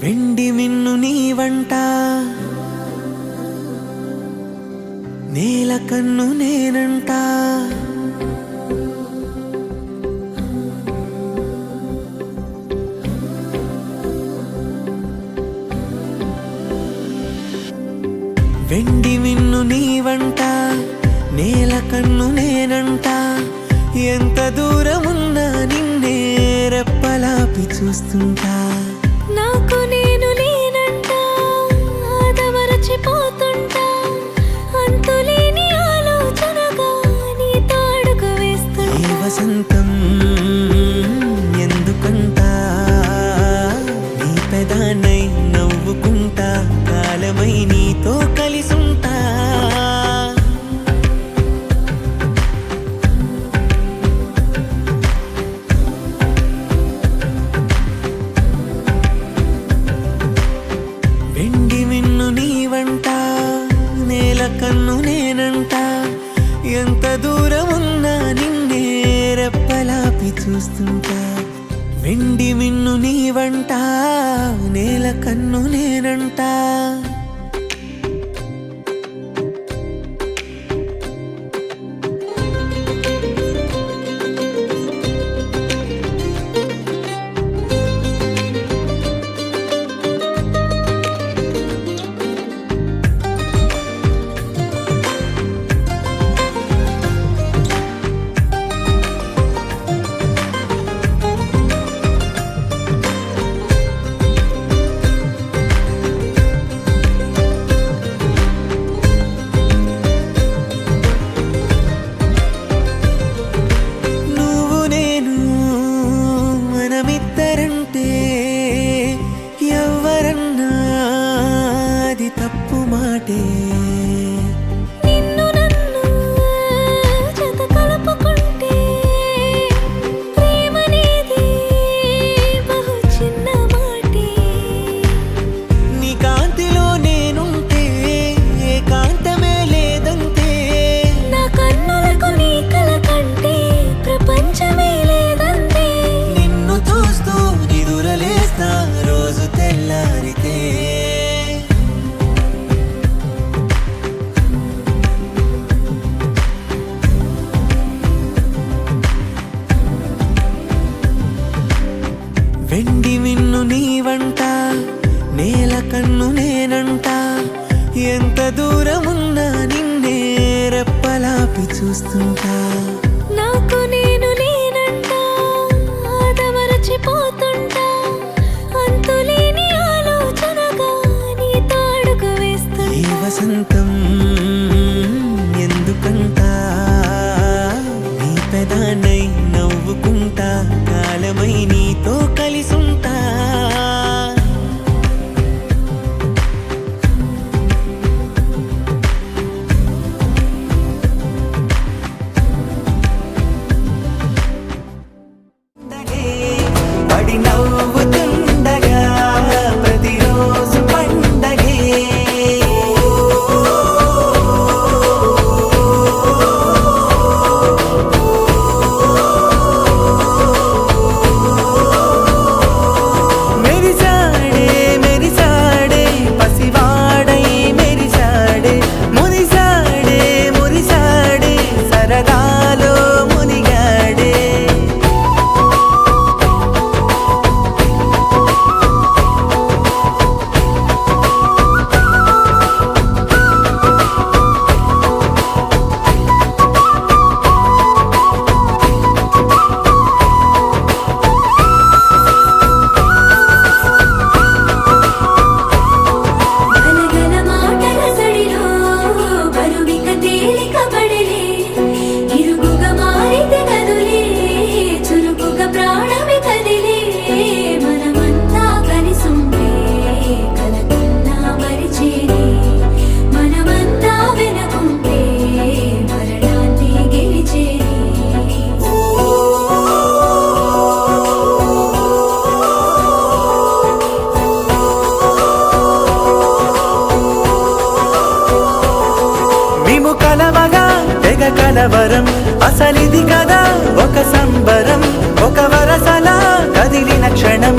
వెండి మిన్ను నీ వంట నేల కన్ను నేనంట వెండి మిన్ను నీ వంట నేల కన్ను నేనంట ఎంత దూరమున్నా నిన్నే రెప్పలాపి చూస్తుంటా నాకు నేను లేనంట ఆదమరచిపోతుంటా అంతులేని ఆలోచనగా నీ తాడుకు వేస్తుంటా ఈ వసంతం ఎందుకంటా నీ పెదానై నవ్వుకుంటా కాలమై నీతో కలిసుంటా వెండి మిన్ను నీ వంట నేల కన్ను నేనంట ఎంత దూరమున్నా నిన్నే రెప్పలాపి చూస్తుంటా వెండి మిన్ను నీ వంట నేల కన్ను నేనంట తప్పు మాటే నిన్ను నన్ను జత కలుపుకుంటే ప్రేమనేది బహు చిన్న మాటే నీ కాంతిలో నేనుంటే ఏకాంతమే లేదంటే నా కన్నులకు నీ కల కంటే ప్రపంచమే లేదంటే నిన్ను చూస్తూ నిదురలేస్తా రోజు తెల్లారితే వెండి మిన్ను నీ వంట నేల కన్ను నేనంట ఎంత దూరమున్నా నిన్నే రెప్పలాపి చూస్తుంటా నాకు నేను లేనంట ఆదమరచిపోతుంటా అంతులేని ఆలోచనగా నీ తాడుకు వేస్తుంటా ఈ వసంతం ఎందుకంటా నీ పెదానై నవ్వుకుంటా కాలమై నీతో కలిసుంటా పడి నవ్వుతుండగా ప్రతిరోజు పండగే మెరిసాడే మెరిసాడే పసివాడై మెరిసాడే మురిసాడే మురిసాడే సరదాలో మునిగాడే గలగల మాటల సడిలో బరువిక తేలిక పడలే ఇరుగుగా మారితే కదులే చురుకుగా ప్రాణమి కదిలే మనమంతా కలిసుంటే కలకన్నా మరిచేనే మనమంతా వెనకుంటే మరణాన్ని గెలిచేనే మేము కలవగా తెగ కలవరం అసలిది కదా ఒక సంబరం ఒక వరసలా కదిలిన క్షణం